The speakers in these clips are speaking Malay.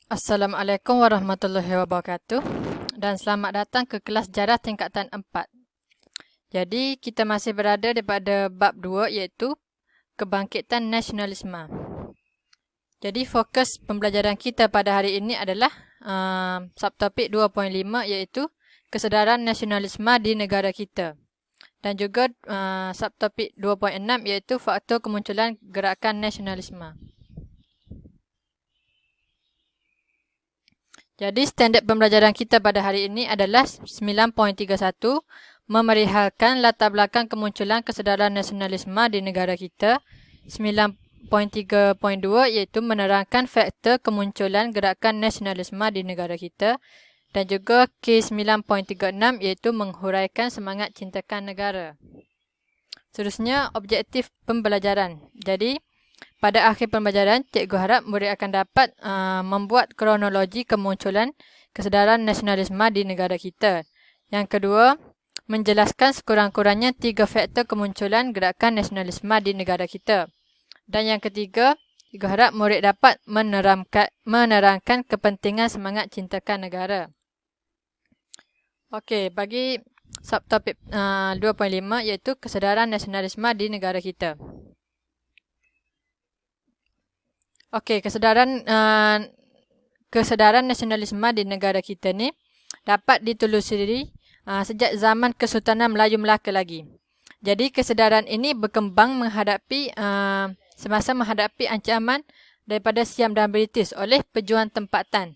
Assalamualaikum warahmatullahi wabarakatuh dan selamat datang ke kelas sejarah tingkatan 4. Jadi kita masih berada daripada bab 2 iaitu kebangkitan nasionalisme. Jadi fokus pembelajaran kita pada hari ini adalah subtopik 2.5 iaitu kesedaran nasionalisme di negara kita. Dan juga subtopik 2.6 iaitu faktor kemunculan gerakan nasionalisme. Jadi standard pembelajaran kita pada hari ini adalah 9.31 memerihalkan latar belakang kemunculan kesedaran nasionalisme di negara kita. 9.3.2 iaitu menerangkan faktor kemunculan gerakan nasionalisme di negara kita. Dan juga K9.36 iaitu menghuraikan semangat cintakan negara. Seterusnya objektif pembelajaran. Jadi pada akhir pembelajaran, cikgu harap murid akan dapat membuat kronologi kemunculan kesedaran nasionalisme di negara kita. Yang kedua, menjelaskan sekurang-kurangnya 3 faktor kemunculan gerakan nasionalisme di negara kita. Dan yang ketiga, cikgu harap murid dapat menerangkan kepentingan semangat cintakan negara. Okey, bagi subtopik 2.5 iaitu kesedaran nasionalisme di negara kita. Okey, kesedaran nasionalisme di negara kita ni dapat ditelusuri sejak zaman Kesultanan Melayu Melaka lagi. Jadi kesedaran ini berkembang semasa menghadapi ancaman daripada Siam dan British oleh pejuang tempatan.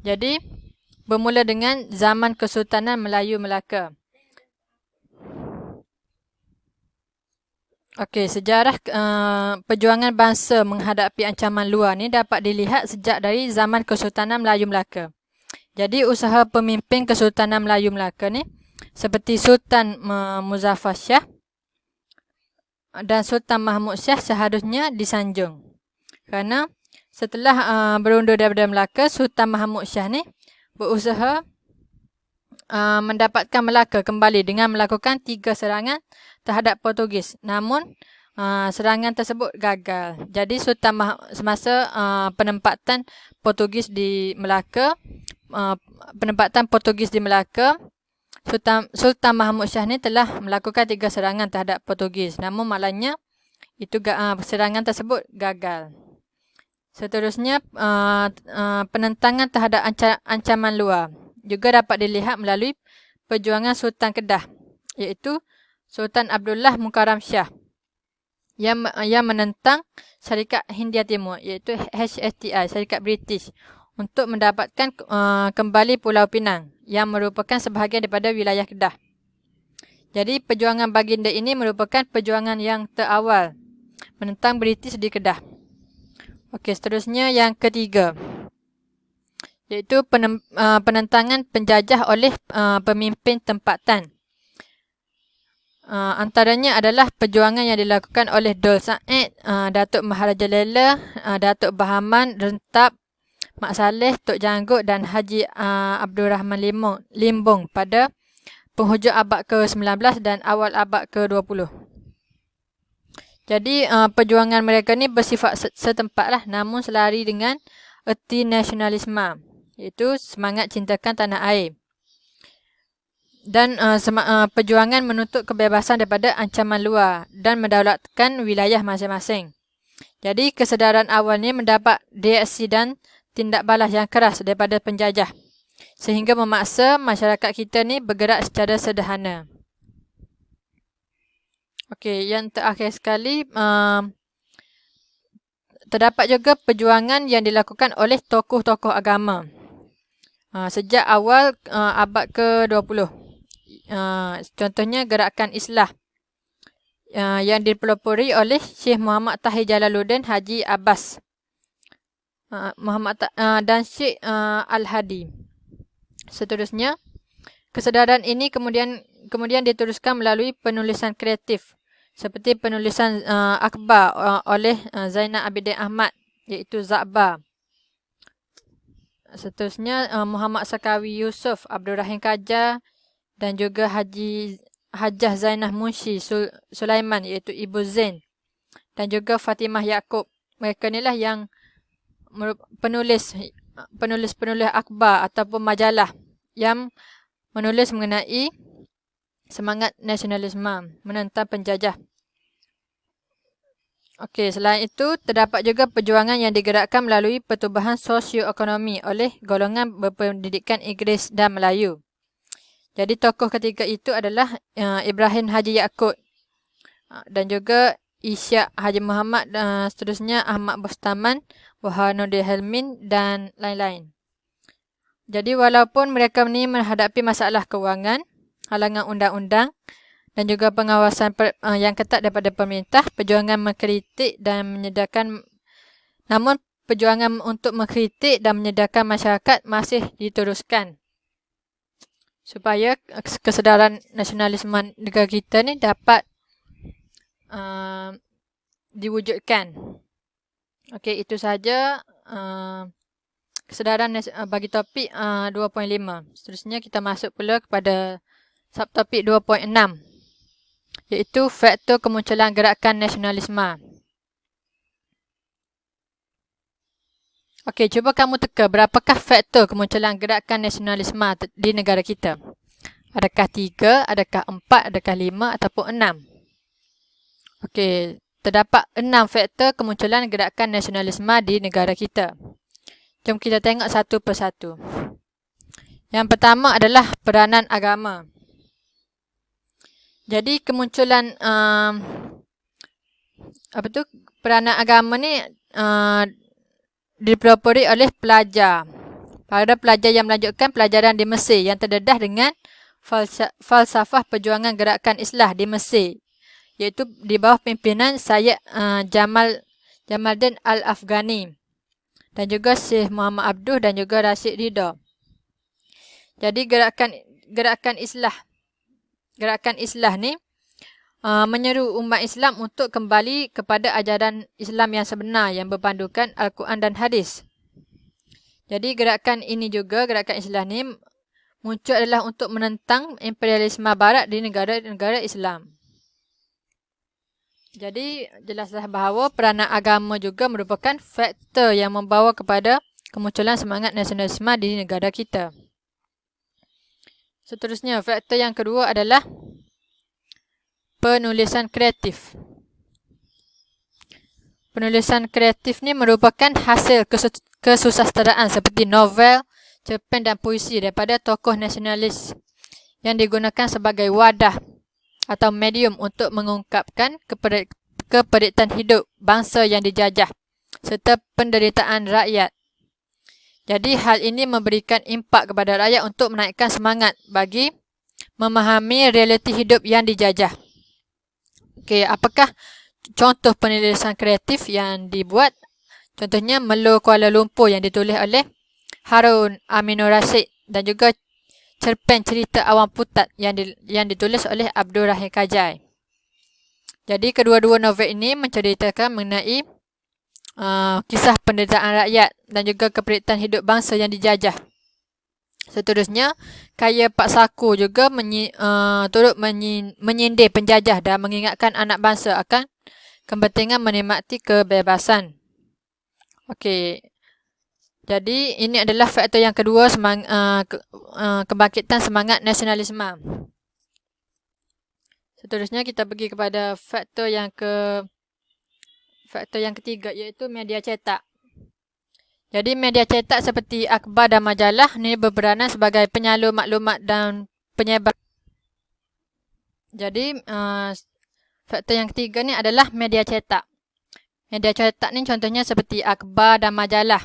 Jadi bermula dengan zaman Kesultanan Melayu Melaka. Okey, sejarah perjuangan bangsa menghadapi ancaman luar ni dapat dilihat sejak dari zaman Kesultanan Melayu Melaka. Jadi usaha pemimpin Kesultanan Melayu Melaka ni seperti Sultan Muzaffar Shah dan Sultan Mahmud Shah seharusnya disanjung. Kerana setelah berundur daripada Melaka, Sultan Mahmud Shah ni berusaha mendapatkan Melaka kembali dengan melakukan 3 serangan terhadap Portugis. Namun serangan tersebut gagal. Jadi semasa penempatan Portugis di Melaka, Sultan Mahmud Shah ni telah melakukan 3 serangan terhadap Portugis. Namun malangnya serangan tersebut gagal. Seterusnya penentangan terhadap ancaman luar juga dapat dilihat melalui perjuangan Sultan Kedah, iaitu Sultan Abdullah Mukarram Shah yang menentang Syarikat Hindia Timur, iaitu HSTI, Syarikat British, untuk mendapatkan kembali Pulau Pinang yang merupakan sebahagian daripada wilayah Kedah. Jadi perjuangan baginda ini merupakan perjuangan yang terawal menentang British di Kedah. Okey, seterusnya yang ketiga, iaitu penentangan penjajah oleh pemimpin tempatan. Antaranya adalah perjuangan yang dilakukan oleh Dol Said, Datuk Maharaja Lela, Datuk Bahaman, Rentab, Mak Saleh, Tok Janggut dan Haji Abdul Rahman Limbong pada penghujung abad ke-19 dan awal abad ke-20. Jadi perjuangan mereka ni bersifat setempat lah, namun selari dengan erti nasionalisme, iaitu semangat cintakan tanah air. Dan perjuangan menuntut kebebasan daripada ancaman luar dan mendaulatkan wilayah masing-masing. Jadi kesedaran awal ni mendapat reaksi dan tindak balas yang keras daripada penjajah, sehingga memaksa masyarakat kita ni bergerak secara sederhana. Okey, yang terakhir sekali, terdapat juga perjuangan yang dilakukan oleh tokoh-tokoh agama sejak awal abad ke-20. Contohnya gerakan Islah yang dipelopori oleh Syekh Muhammad Tahir Jalaluddin Haji Abbas dan Syekh Al-Hadi. Seterusnya, kesedaran ini kemudian diteruskan melalui penulisan kreatif seperti penulisan akhbar oleh Zainal Abidin Ahmad, iaitu Za'bar. Seterusnya Muhammad Sakawi Yusof, Abdul Rahim Kajar dan juga Hajah Zainah Munshi Sulaiman, iaitu Ibu Zain, dan juga Fatimah Yaakob. Mereka inilah yang penulis akhbar ataupun majalah yang menulis mengenai semangat nasionalisme menentang penjajah. Okey, selain itu, terdapat juga perjuangan yang digerakkan melalui pertubuhan sosioekonomi oleh golongan berpendidikan Inggeris dan Melayu. Jadi tokoh ketiga itu adalah Ibrahim Haji Yaakob dan juga Ishak Haji Muhammad dan seterusnya Ahmad Bustaman, Burhanuddin Helmin dan lain-lain. Jadi walaupun mereka ni menghadapi masalah kewangan, halangan undang-undang dan juga pengawasan yang ketat daripada pemerintah, perjuangan mengkritik dan menyedarkan, namun perjuangan untuk mengkritik dan menyedarkan masyarakat masih diteruskan supaya kesedaran nasionalisme negara kita ni dapat diwujudkan. Okey, itu sahaja kesedaran bagi topik 2.5. Seterusnya kita masuk pula kepada subtopik 2.6, iaitu faktor kemunculan gerakan nasionalisme. Okey, cuba kamu teka berapakah faktor kemunculan gerakan nasionalisme di negara kita? Adakah 3, adakah 4, adakah 5 ataupun 6? Okey, terdapat 6 faktor kemunculan gerakan nasionalisme di negara kita. Jom kita tengok satu persatu. Yang pertama adalah peranan agama. Jadi kemunculan peranan agama ni dipelopori oleh pelajar. Para pelajar yang melanjutkan pelajaran di Mesir yang terdedah dengan falsafah perjuangan gerakan Islah di Mesir, iaitu di bawah pimpinan Syed Jamaluddin Al-Afghani dan juga Syekh Muhammad Abduh dan juga Rashid Ridha. Jadi gerakan Islah ni menyeru umat Islam untuk kembali kepada ajaran Islam yang sebenar yang berpandukan Al-Quran dan Hadis. Jadi gerakan Islah ni muncul adalah untuk menentang imperialisme barat di negara-negara Islam. Jadi jelaslah bahawa peranan agama juga merupakan faktor yang membawa kepada kemunculan semangat nasionalisme di negara kita. Seterusnya, faktor yang kedua adalah penulisan kreatif. Penulisan kreatif ni merupakan hasil kesusasteraan seperti novel, cerpen dan puisi daripada tokoh nasionalis yang digunakan sebagai wadah atau medium untuk mengungkapkan keperitan hidup bangsa yang dijajah serta penderitaan rakyat. Jadi hal ini memberikan impak kepada rakyat untuk menaikkan semangat bagi memahami realiti hidup yang dijajah. Okey, apakah contoh penulisan kreatif yang dibuat? Contohnya Melo Kuala Lumpur yang ditulis oleh Harun Aminur Rasyid dan juga cerpen Cerita Awam Putat yang ditulis oleh Abdul Rahim Kajai. Jadi kedua-dua novel ini menceritakan mengenai kisah penderitaan rakyat dan juga keperitan hidup bangsa yang dijajah. Seterusnya, karya Pak Saku juga turut menyindir penjajah dan mengingatkan anak bangsa akan kepentingan menikmati kebebasan. Okey. Jadi ini adalah faktor yang kedua, kebangkitan semangat nasionalisme. Seterusnya kita pergi kepada faktor yang ketiga, iaitu media cetak. Jadi media cetak seperti akhbar dan majalah ni berperanan sebagai penyalur maklumat dan penyebar. Jadi faktor yang ketiga ni adalah media cetak. Media cetak ni contohnya seperti akhbar dan majalah.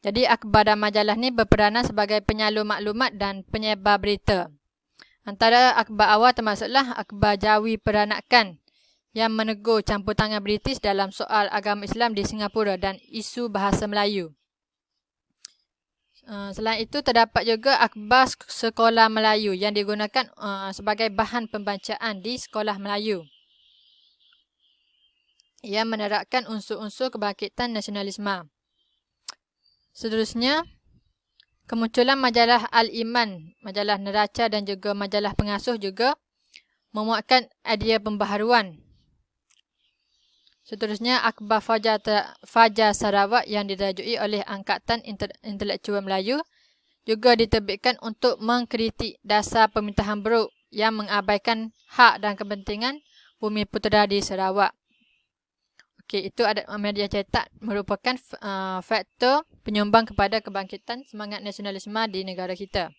Jadi akhbar dan majalah ni berperanan sebagai penyalur maklumat dan penyebar berita. Antara akhbar awal termasuklah akhbar Jawi Peranakan yang menegur campur tangan British dalam soal agama Islam di Singapura dan isu bahasa Melayu. Selain itu, terdapat juga akhbar sekolah Melayu yang digunakan sebagai bahan pembacaan di sekolah Melayu yang menerapkan unsur-unsur kebangkitan nasionalisme. Seterusnya, kemunculan majalah Al-Iman, majalah neraca dan juga majalah pengasuh juga memuatkan idea pembaharuan. Seterusnya, Akhbar Fajar Sarawak yang dirajui oleh Angkatan Intelektual Melayu juga diterbitkan untuk mengkritik dasar pemerintahan buruk yang mengabaikan hak dan kepentingan bumi putera di Sarawak. Okey, itu ada media cetak merupakan faktor penyumbang kepada kebangkitan semangat nasionalisme di negara kita.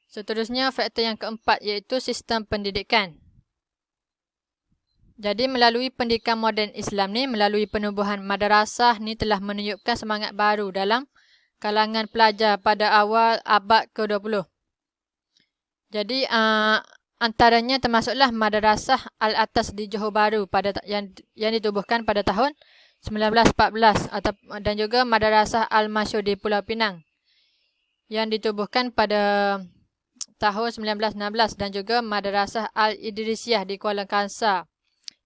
Seterusnya, faktor yang keempat iaitu sistem pendidikan. Jadi melalui pendidikan moden Islam ni, melalui penubuhan madrasah ni telah menunjukkan semangat baru dalam kalangan pelajar pada awal abad ke-20. Jadi antaranya termasuklah Madrasah Al-Atas di Johor Bahru yang ditubuhkan pada tahun 1914 dan juga Madrasah Al-Masyur di Pulau Pinang yang ditubuhkan pada tahun 1916 dan juga Madrasah Al-Idrisiyah di Kuala Kangsar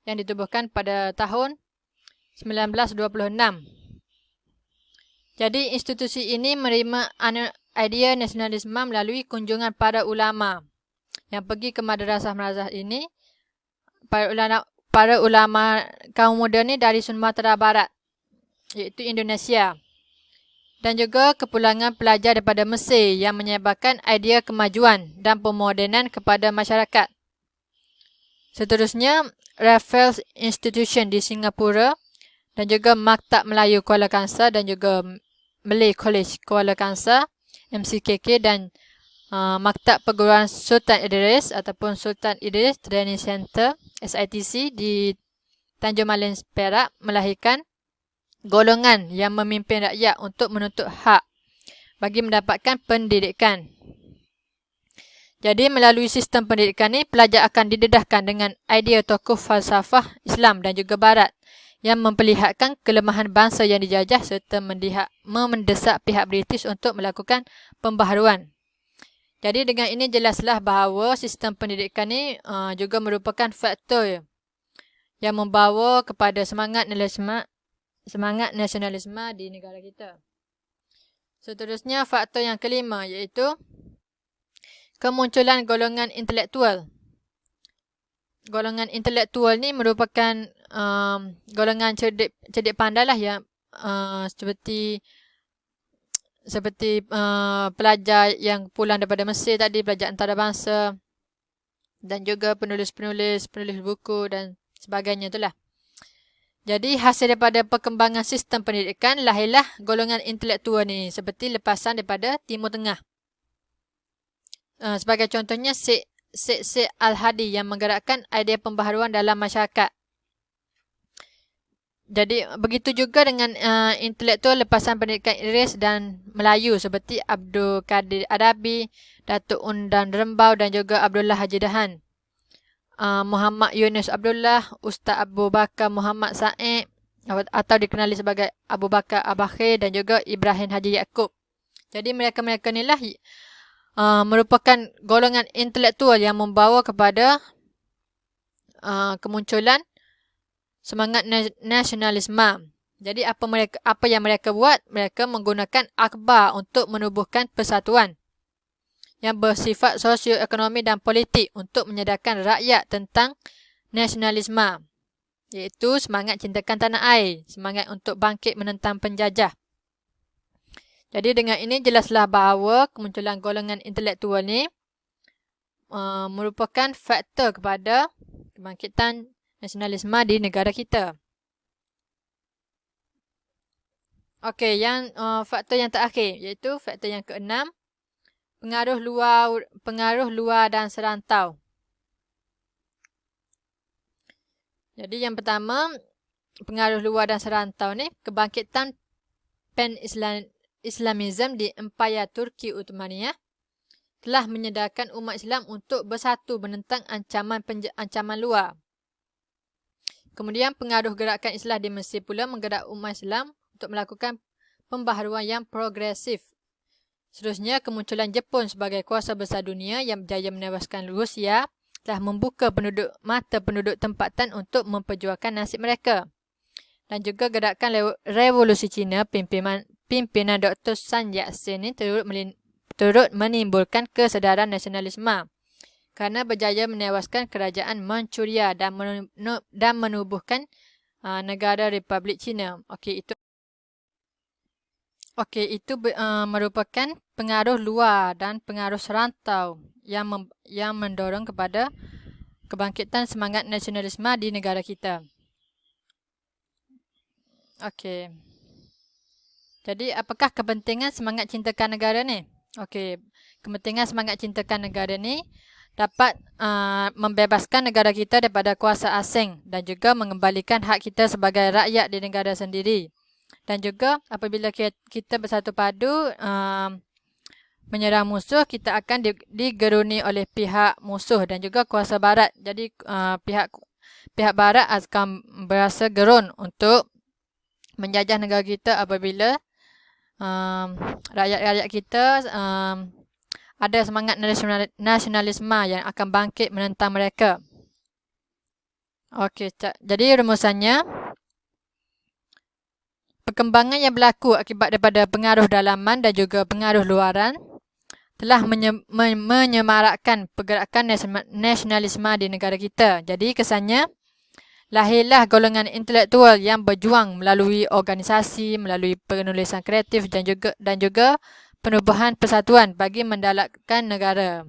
yang ditubuhkan pada tahun 1926. Jadi institusi ini menerima idea nasionalisme melalui kunjungan para ulama yang pergi ke madrasah-madrasah ini. Para ulama kaum muda ni dari Sumatera Barat, iaitu Indonesia. Dan juga kepulangan pelajar daripada Mesir yang menyebarkan idea kemajuan dan pemodenan kepada masyarakat. Seterusnya, Raffles Institution di Singapura dan juga Maktab Melayu Kuala Kangsar dan juga Malay College Kuala Kangsar, MCKK, dan Maktab Perguruan Sultan Idris ataupun Sultan Idris Training Center SITC di Tanjung Malin, Perak melahirkan golongan yang memimpin rakyat untuk menuntut hak bagi mendapatkan pendidikan. Jadi melalui sistem pendidikan ni, pelajar akan didedahkan dengan idea tokoh falsafah Islam dan juga Barat yang memperlihatkan kelemahan bangsa yang dijajah serta mendesak pihak British untuk melakukan pembaharuan. Jadi dengan ini jelaslah bahawa sistem pendidikan ni juga merupakan faktor yang membawa kepada semangat nasionalisme di negara kita. Seterusnya, faktor yang kelima iaitu kemunculan golongan intelektual. Golongan intelektual ni merupakan golongan cerdik pandai lah yang seperti pelajar yang pulang daripada Mesir tadi, pelajar antarabangsa dan juga penulis buku dan sebagainya itulah. Jadi hasil daripada perkembangan sistem pendidikan lahirlah golongan intelektual ni seperti lepasan daripada Timur Tengah. Sebagai contohnya Syed Al-Hadi yang menggerakkan idea pembaharuan dalam masyarakat. Jadi begitu juga dengan intelektual lepasan pendidikan Inggeris dan Melayu seperti Abdul Kadir Adabi, Datuk Undan Rembau dan juga Abdullah Haji Dahan. Muhammad Yunus Abdullah, Ustaz Abu Bakar Muhammad Said atau dikenali sebagai Abu Bakar Abakhir dan juga Ibrahim Haji Yaakob. Jadi mereka-mereka inilah merupakan golongan intelektual yang membawa kepada kemunculan semangat nasionalisme. Jadi apa yang mereka buat? Mereka menggunakan akhbar untuk menubuhkan persatuan yang bersifat sosioekonomi dan politik untuk menyedarkan rakyat tentang nasionalisme, iaitu semangat cintakan tanah air, semangat untuk bangkit menentang penjajah. Jadi dengan ini jelaslah bahawa kemunculan golongan intelektual ni merupakan faktor kepada kebangkitan nasionalisme di negara kita. Okey, faktor yang terakhir iaitu faktor yang keenam, pengaruh luar dan serantau. Jadi yang pertama, pengaruh luar dan serantau ni, kebangkitan Pan-Islamism di Empayar Turki Uthmaniyah telah menyedarkan umat Islam untuk bersatu menentang ancaman luar. Kemudian pengaruh gerakan Islam di Mesir pula menggerak umat Islam untuk melakukan pembaharuan yang progresif. Seterusnya, kemunculan Jepun sebagai kuasa besar dunia yang berjaya menewaskan Rusia telah membuka mata penduduk tempatan untuk memperjuangkan nasib mereka. Dan juga gerakan revolusi Cina pimpinan Dr. Sun Yat-sen ini turut menimbulkan kesedaran nasionalisme. kerana berjaya menewaskan kerajaan Manchuria dan menubuhkan negara Republik China. Okey, itu merupakan pengaruh luar dan pengaruh serantau yang mendorong kepada kebangkitan semangat nasionalisme di negara kita. Okey. Jadi, apakah kepentingan semangat cintakan negara ni? Okey, kepentingan semangat cintakan negara ni dapat membebaskan negara kita daripada kuasa asing dan juga mengembalikan hak kita sebagai rakyat di negara sendiri. Dan juga apabila kita bersatu padu menyerang musuh, kita akan digeruni oleh pihak musuh dan juga kuasa barat. Jadi pihak barat akan berasa gerun untuk menjajah negara kita apabila rakyat-rakyat kita ada semangat nasionalisme yang akan bangkit menentang mereka. Okey, jadi rumusannya, perkembangan yang berlaku akibat daripada pengaruh dalaman dan juga pengaruh luaran telah menyemarakkan pergerakan nasionalisme di negara kita. Jadi kesannya, lahirlah golongan intelektual yang berjuang melalui organisasi, melalui penulisan kreatif dan juga penubuhan persatuan bagi mendalatkan negara.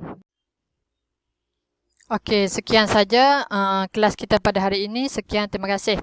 Okey, sekian saja kelas kita pada hari ini. Sekian, terima kasih.